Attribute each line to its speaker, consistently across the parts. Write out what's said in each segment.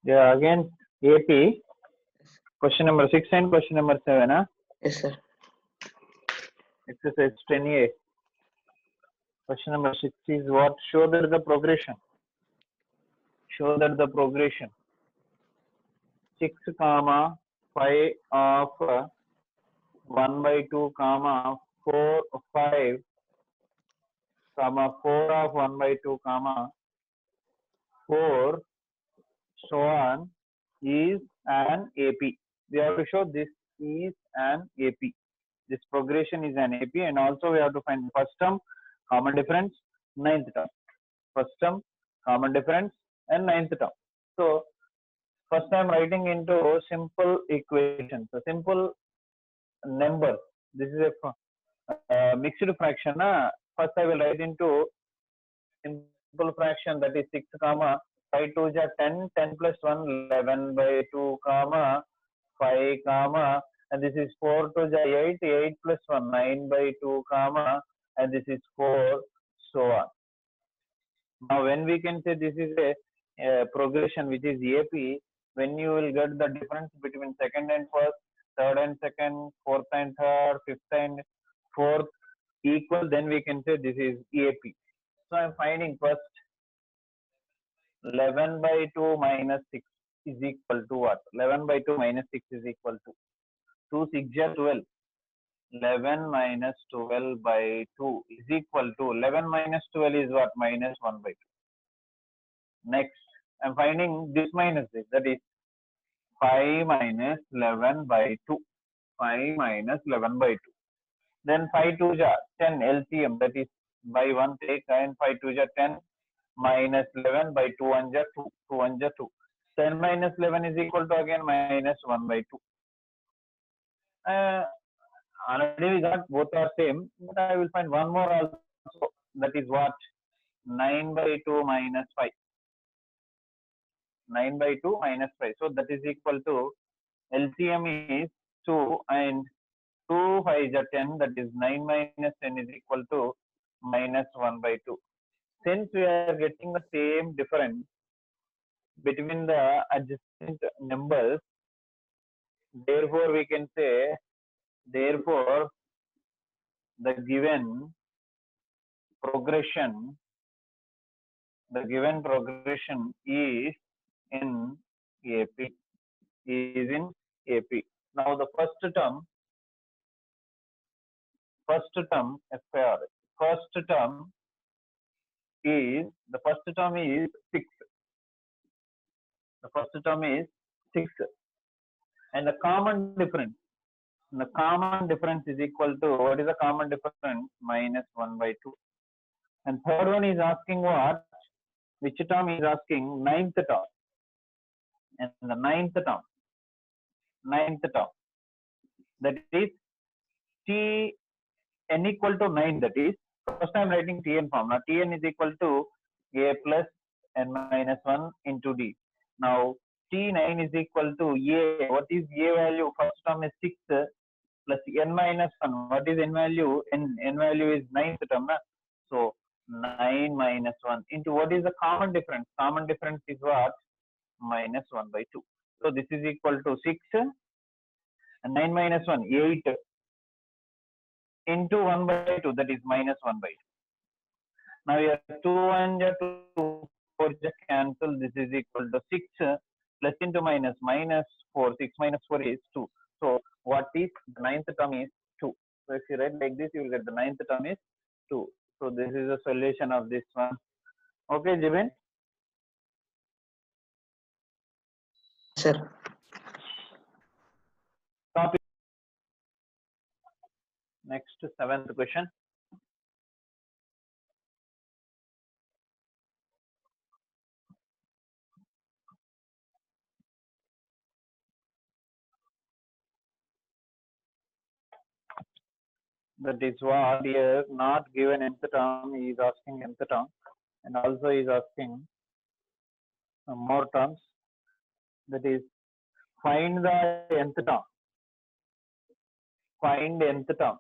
Speaker 1: Yeah, again AP. Question number 6 and question number 7.
Speaker 2: Yes, sir.
Speaker 1: Exercise 10A. Question number 6 is what? Show that the progression. Show that the progression 6, 5 of 1 by 2, 4, 5, 4 of 1 by 2, 4, so on is an AP. We have to show this is an AP. This progression is an AP, and also we have to find first term, common difference, ninth term. First term, common difference, and ninth term. So first I am writing into simple equations, so simple numbers. This is a mixed fraction. First I will write into simple fraction, that is 6, 5 2 is 10, 10 plus 1, 11 by 2, 5, and this is 4 2 is 8, 8 plus 1, 9 by 2, and this is 4, so on. Now when we can say this is a progression which is AP, when you will get the difference between second and first, third and second, fourth and third, fifth and fourth equal, then we can say this is AP. So I am finding first 11 by 2 minus 6 is equal to what? 11 by 2 minus 6 is equal to 2 6 is 12. 11 minus 12 by 2 is equal to 11 minus 12 is what? Minus 1 by 2. Next, I am finding this minus this, that is 5 minus 11 by 2. 5 minus 11 by 2. Then 5 2 is 10 LCM, that is by 1 take, and 5 2 is 10 minus 11 by 2 1 is 2. 2 1 is 2. 10 minus 11 is equal to again minus 1 by 2. Already we got both are same, but I will find one more also, that is what? 9 by 2 minus 5. 9 by 2 minus 5. So that is equal to LCM is 2 and 2 5 is 10, that is 9 minus 10 is equal to minus 1 by 2. Since we are getting the same difference between the adjacent numbers, therefore we can say, therefore the given progression is in AP. Is in AP. Now the first term FR. First term is 6. The first term is 6, and the common difference is equal to, what is the common difference? Minus 1 by 2. And third one is asking what? Which term is asking? Ninth term. And the ninth term, that is T n equal to 9, that is, first I am writing Tn formula. Tn is equal to A plus n minus 1 into D. Now T9 is equal to A. What is A value? First term is 6 plus n minus 1. What is n value? N value is 9th term. So 9 minus 1 into what is the common difference? Common difference is what? Minus 1 by 2. So this is equal to 6 and 9 minus 1, 8 into 1 by 2, that is minus 1 by 2. Now here 2 and 2, 4 just cancel. This is equal to 6 plus into minus 4. 6 minus 4 is 2. So what is the ninth term is 2. So if you write like this, you will get the ninth term is 2. So this is the solution of this one. Okay, Jibin?
Speaker 2: Sir.
Speaker 1: Copy. Next, 7th question. That is what here, not given nth term, he is asking nth term, and also he is asking more terms. That is, find the nth term. Find nth term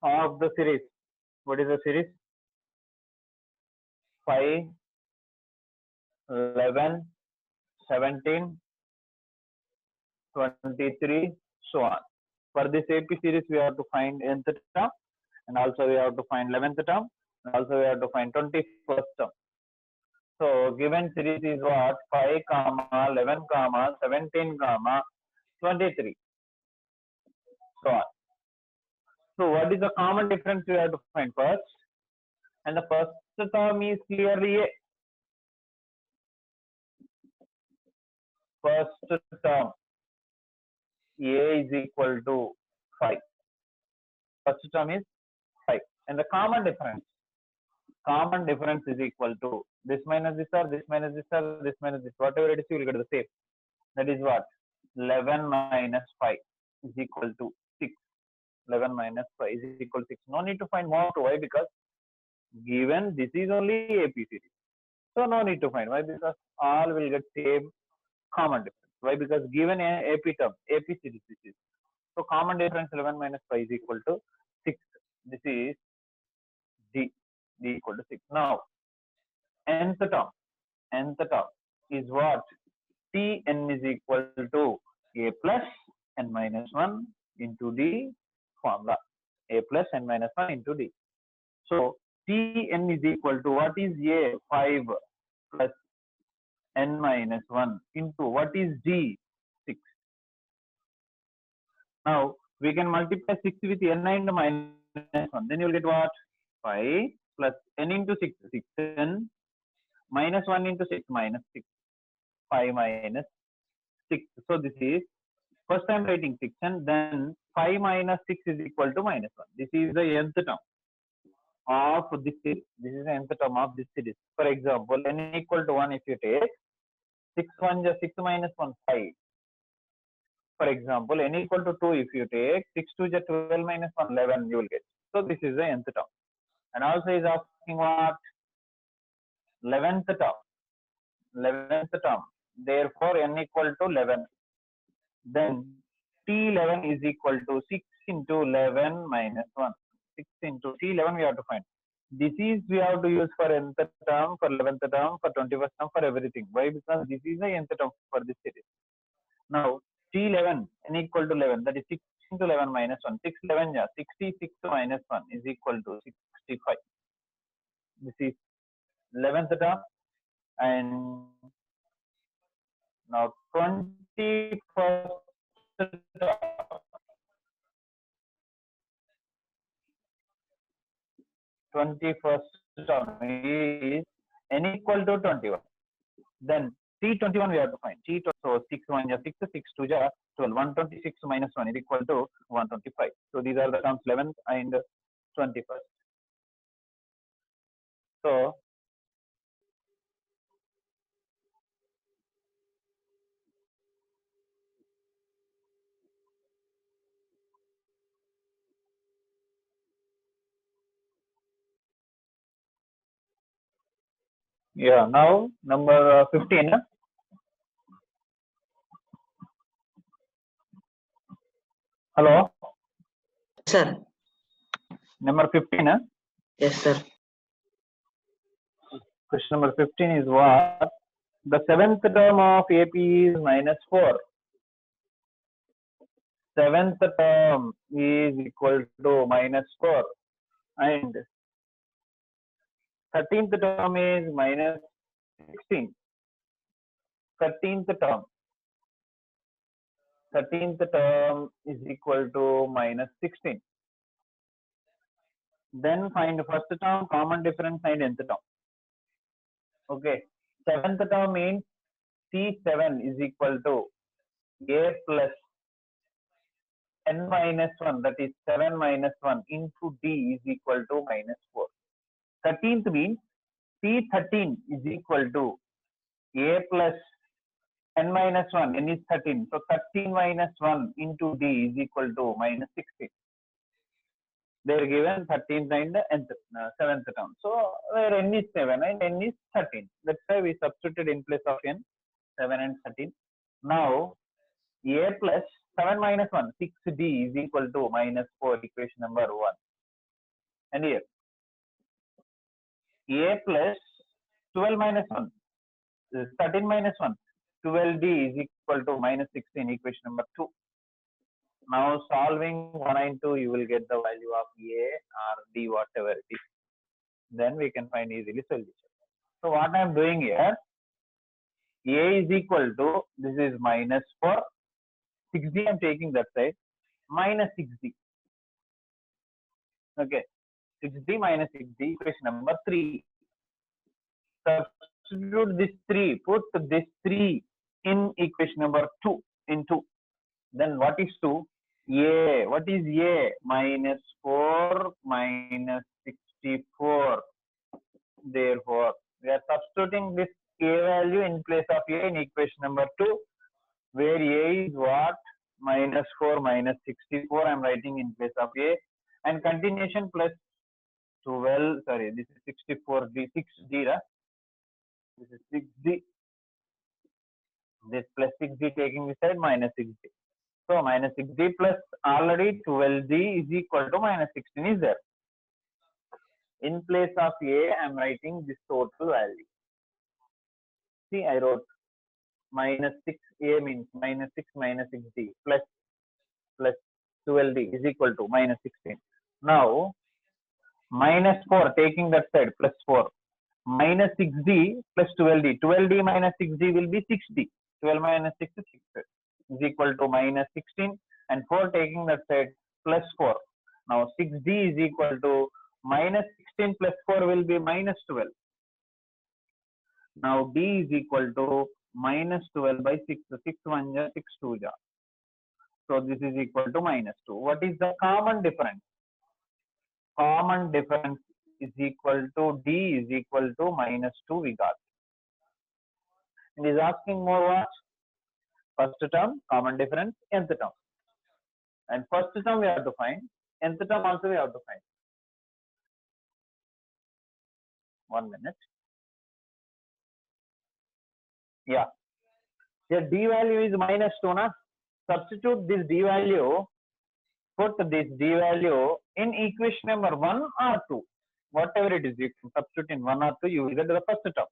Speaker 1: of the series. What is the series? 5 11, 17, 23, so on. For this AP series, we have to find nth term, and also we have to find 11th term, and also we have to find 21st term. So given series is what? 5, 11, 17, 23, so on. So what is the common difference we have to find first? And the first term is clearly A. First term A is equal to 5. First term is 5. And the common difference is equal to this minus this or this minus this or this minus this. Whatever it is, you will get the same. That is what? 11 minus 5 is equal to 6. 11 minus 5 is equal to 6. No need to find more to. Why? Because given this is only AP series. So no need to find. Why? Because all will get same common difference. Why? Because given a AP term, AP series this is. So common difference 11 minus 5 is equal to 6. This is D equal to 6. Now, nth term is what? Tn is equal to A plus n minus 1 into D formula. A plus n minus 1 into D. So Tn is equal to what is A? 5 plus n minus 1 into what is D? 6. Now we can multiply 6 with n and minus 1. Then you will get what? 5 plus n into 6. 6n minus 1 into 6 minus 6. 5 minus 6. So this is first time writing 6 and then 5 minus 6 is equal to minus 1. This is the nth term of this series. This is the nth term of this series. For example, n equal to 1 if you take 6 1 just 6 minus 1 5. For example, n equal to 2 if you take 6 2 just 12 minus 1 11 you will get. So this is the nth term. And also is asking what? 11th term. 11th term. Therefore, n equal to 11. Then T11 is equal to 6 into 11 minus 1. 6 into T11 we have to find. This is we have to use for nth term, for 11th term, for 21st term, for everything. Why? Because this is the nth term for this series. Now T11 n equal to 11, that is 6 into 11 minus 1. 6 11 yeah, 66 minus 1 is equal to 65. This is 11th term. And now 21st term. 21st term is n equal to 21. Then T21 we have to find. So 6 1 ja 6, 6 2 ja 12. 126 minus 1 is equal to 125. So these are the terms 11th and 21st. So yeah, now number 15. Hello.
Speaker 2: Sir.
Speaker 1: Number 15.
Speaker 2: Yes, sir.
Speaker 1: Question number 15 is what? The 7th term of AP is minus 4. 7th term is equal to minus 4. And 13th term is minus 16. 13th term is equal to minus 16. Then find first term, common difference, and nth term. Okay. 7th term means C7 is equal to A plus n minus 1, that is 7 minus 1 into D is equal to minus 4. 13th means C13 is equal to A plus n minus 1, n is 13. So 13 minus 1 into D is equal to minus 16. They are given 13th and 7th term. So where n is 7 and n is 13. That's why we substituted in place of n 7 and 13. Now A plus 7 minus 1, 6D is equal to minus 4, equation number 1. And here A plus 12 minus 1, 13 minus 1. 12D is equal to minus 16, equation number 2. Now solving 1 and 2, you will get the value of A or D, whatever it is. Then we can find easily solution. So what I am doing here, A is equal to, this is minus 4, 6D I am taking that side, minus 6D. Okay, 6D minus 6D, equation number 3. Substitute this 3, put this 3 in equation number 2, in 2. Then what is 2? A. What is A? Minus 4 minus 64. Therefore, we are substituting this A value in place of A in equation number 2, where A is what? Minus 4 minus 64. I am writing in place of A. And continuation plus 12. Sorry, this is 64D, 6D. This is 6D. This plus 6D taking this side, minus 6D. So minus 6D plus already 12D is equal to minus 16 is there. In place of A, I am writing this total value. See, I wrote minus 6A means minus 6 minus 6D plus 12D is equal to minus 16. Now, minus 4 taking that side plus 4. Minus 6D plus 12D. 12D minus 6D will be 6D. 12 minus 6 is 6 is equal to minus 16. And 4 taking that side plus 4. Now 6D is equal to minus 16 plus 4 will be minus 12. Now D is equal to minus 12 by 6. 6 1 ja, 6 2 ja. So this is equal to minus 2. What is the common difference? Common difference is equal to D is equal to minus 2 we got. And is asking more what? First term, common difference, nth term. And first term we have to find, nth term also we have to find. 1 minute. Yeah. Here D value is minus 2, na? Substitute this D value, put this D value in equation number 1 or 2. Whatever it is, you can substitute in 1 or 2, you will get the first term.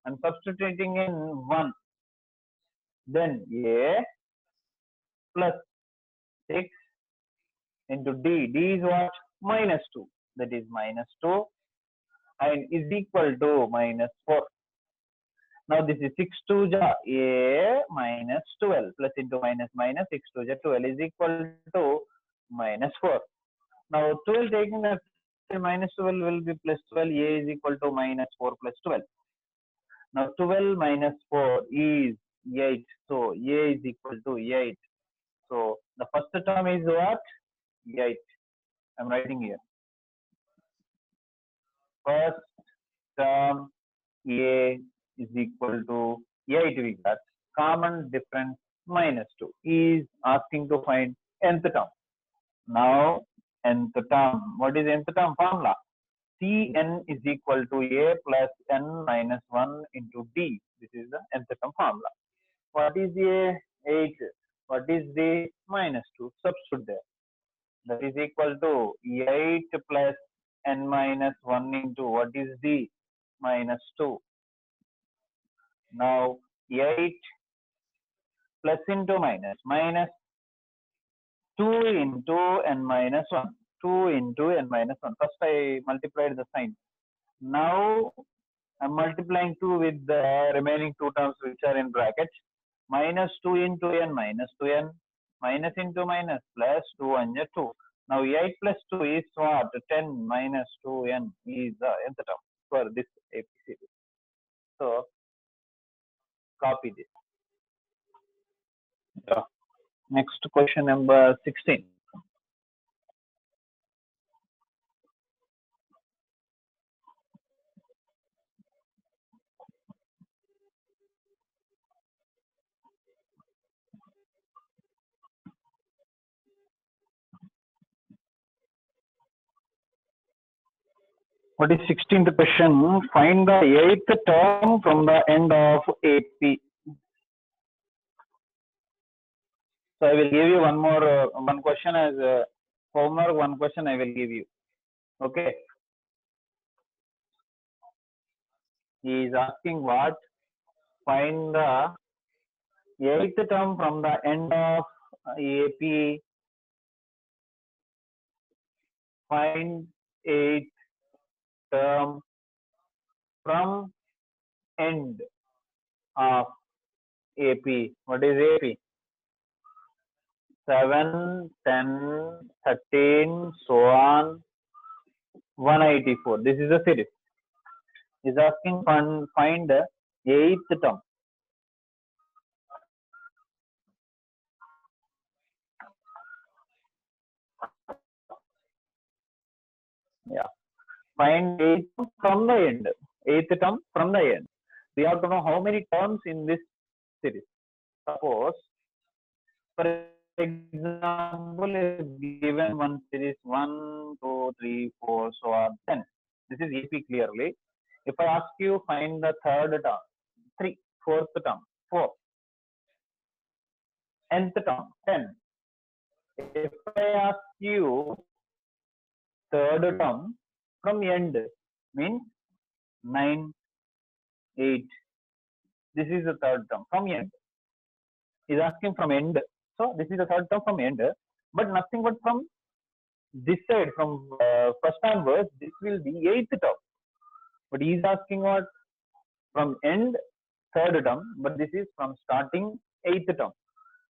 Speaker 1: And substituting in 1, then A plus 6 into D. D is what? Minus 2. That is minus 2 and is equal to minus 4. Now this is 6 2 ja, A minus 12 plus into minus minus 6 2 ja, 12 is equal to minus 4. Now 12 taking that minus 12 will be plus 12. A is equal to minus 4 plus 12. Now 12 minus 4 is 8. So A is equal to 8. So the first term is what? 8. I'm writing here. First term A is equal to 8 we got. Common difference minus 2. Is asking to find nth term. Now nth term. What is nth term formula? Cn is equal to A plus n minus 1 into D. This is the nth term formula. What is A? 8. What is D? Minus 2. Substitute there. That is equal to 8 plus n minus 1 into what is D? Minus 2. Now 8 plus into minus, minus 2 into n minus 1. 2 into n minus 1. First I multiplied the sign. Now I am multiplying 2 with the remaining 2 terms which are in brackets. Minus 2 into n minus 2n. Minus into minus plus 2 1 2. Now 8 plus 2 is what? 10 minus 2n is the nth term for this APCD. So copy this. Yeah. Next question number 16. What is 16th question? Find the 8th term from the end of AP. So I will give you one more one question as homework. One question I will give you. Okay. He is asking what? find the eighth term from the end of AP. Find eighth term from end of AP. What is AP? 7, 10, 13, so on, 184. This is a series. Is asking find the eighth term. Yeah. Find eighth from the end. Eighth term from the end. We have to know how many terms in this series. Suppose, for example, is given one series 1, 2, 3, 4, so on 10. This is AP clearly. If I ask you find the third term, 3, fourth term, 4, nth term, 10. If I ask you third term from end, means 9, 8. This is the third term from end. Is asking from end. So this is the third term from end, but nothing but from this side, from first onwards, this will be eighth term. But he is asking what? From end, third term, but this is from starting eighth term.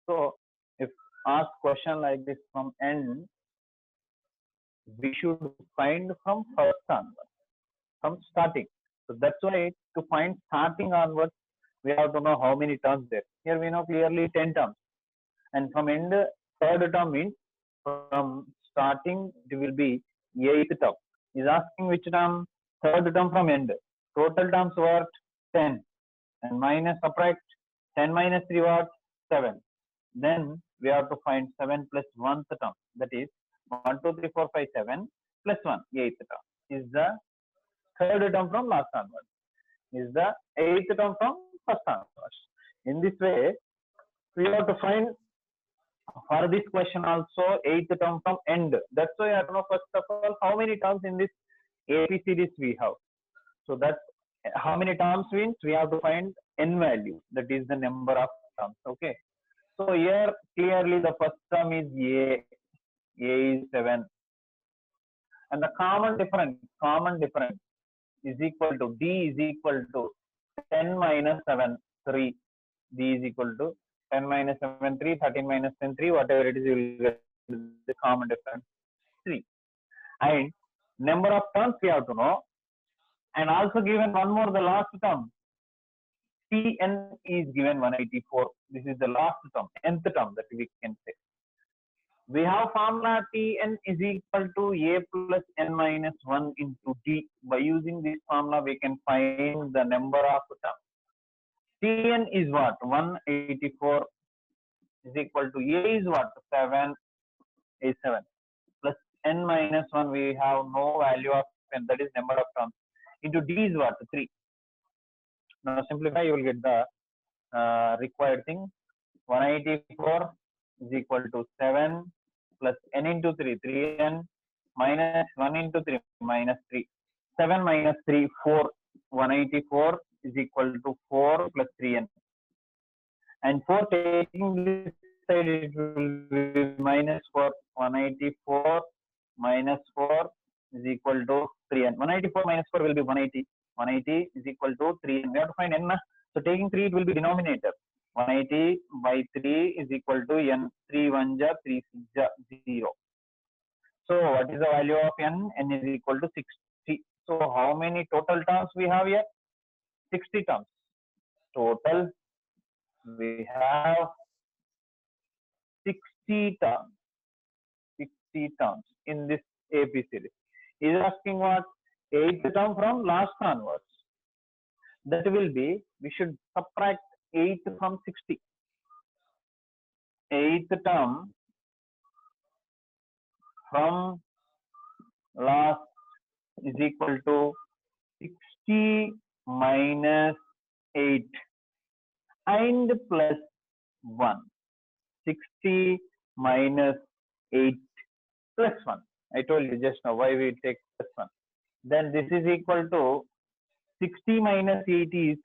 Speaker 1: So if ask question like this from end, we should find from first onwards, from starting. So that's why to find starting onwards, we have to know how many terms there. Here we know clearly 10 terms. And from end, third term means from starting it will be eighth term. Is asking which term? Third term from end. Total terms what? 10. And minus subtract 10 minus 3 what? 7. Then we have to find 7 plus 1th term. That is 1, 2, 3, 4, 5, 7 plus 1, eighth term. Is the third term from last onwards. Is the eighth term from first onwards. In this way, we have to find for this question also eighth term from end. That's why I don't know first of all how many terms in this AP series we have. So that's how many terms means we have to find n value. That is the number of terms. Okay. So here clearly the first term is A. A is 7. And the common difference is equal to D is equal to 10 minus 7, 3. D is equal to 10 minus 7, 3, 13 minus 10, 3, whatever it is, you will get the common difference, 3. And number of terms we have to know. And also given one more, the last term, Tn is given 184. This is the last term, nth term that we can say. We have formula Tn is equal to A plus n minus 1 into D. By using this formula, we can find the number of terms. Tn is what? 184 is equal to A is what? 7 is 7 plus n minus 1. We have no value of n, that is number of terms, into D is what? 3. Now simplify, you will get the required thing. 184 is equal to 7 plus n into 3, 3n minus 1 into 3 minus 3. 7 minus 3, 4. 184 is equal to 4 plus 3n. And for taking this side, it will be minus 4. 184 minus 4 is equal to 3n. 184 minus 4 will be 180. 180 is equal to 3n. We have to find n. So taking 3, it will be denominator. 180 by 3 is equal to n. 3 1 ja, 3 6 ja, 0. So what is the value of n? N is equal to 60. So how many total terms we have here? 60 terms. Total we have 60 terms. 60 terms in this AP series. Is asking what? 8th term from last onwards. That will be, we should subtract 8 from 60. 8th term from last is equal to 60 minus 8 and plus 1. 60 minus 8 plus 1. I told you just now why we take plus 1. Then this is equal to 60 minus 8 is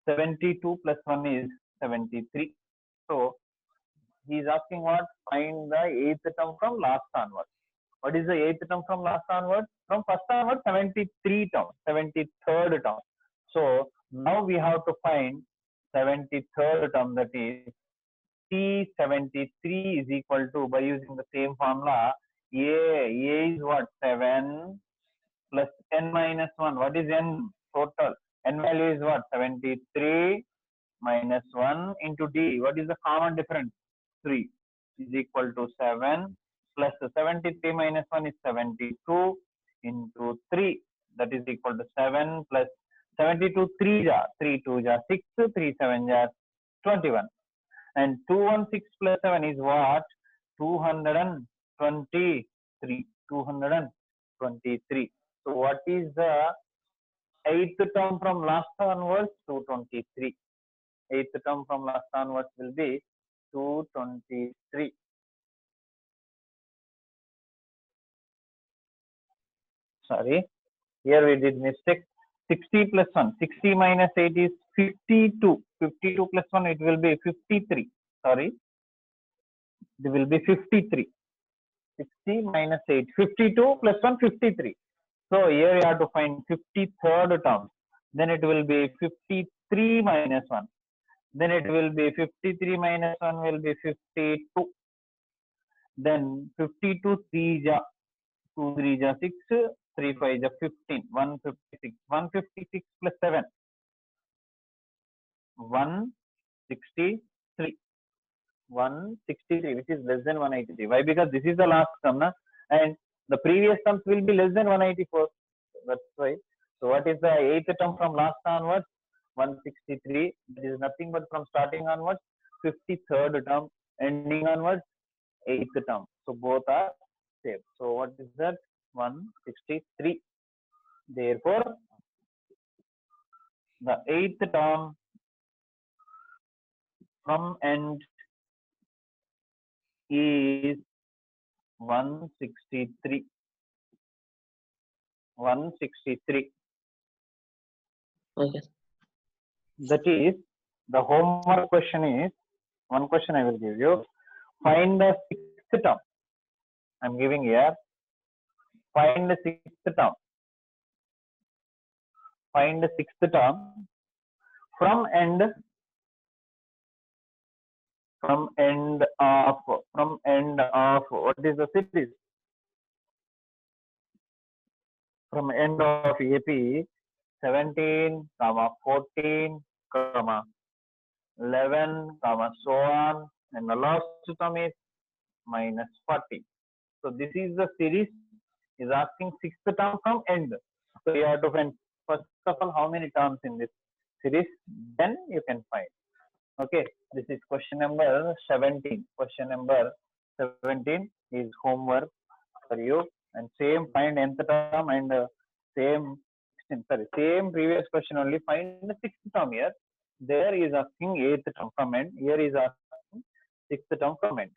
Speaker 1: 72 plus 1 is 73. So he is asking what? Find the eighth term from last onwards. What is the eighth term from last onwards? From first onwards, 73 term, 73rd term. So now we have to find 73rd term, that is T73 is equal to, by using the same formula, A is what? 7 plus n minus 1. What is n total? N value is what? 73 minus 1 into D. What is the common difference? 3 is equal to 7 plus 73 minus 1 is 72 into 3, that is equal to 7 plus 72 3 ja 3 2 ja 6 3 7 ja 21, and 216 plus 7 is what? 223. 223. So what is the eighth term from last onwards? 223. Eighth term from last onwards will be 223. Sorry, here we did mistake. 60 plus 1. 60 minus 8 is 52. 52 plus 1, it will be 53. Sorry, it will be 53. 60 minus 8. 52 plus 1, 53. So here you have to find 53rd term. Then it will be 53 minus 1. Then it will be 53 minus 1 will be 52. Then 52 3 ja 2 3 ja 6, 3 5 ja 15, 156. 156 plus 7, 163. 163, which is less than 183. Why? Because this is the last term, na? And the previous terms will be less than 184. That's why. So what is the eighth term from last onwards? 163. That is nothing but from starting onwards, 53rd term, ending onwards, eighth term. So both are same. So what is that? 163. Therefore, the eighth term from end is 163. 163.
Speaker 2: Okay.
Speaker 1: That is, the homework question is, one question I will give you. Find the sixth term. I'm giving here. Find the sixth term. Find the sixth term from end of what is the series? From end of AP 17, 14, 11, so on, and the last term is minus 40. So this is the series is asking sixth term from end. So you have to find first of all how many terms in this series, then you can find. Okay, this is question number 17. Question number 17 is homework for you, and same find nth term and same previous question only, find the sixth term here. There is asking eighth term from end. Here is asking sixth term from end.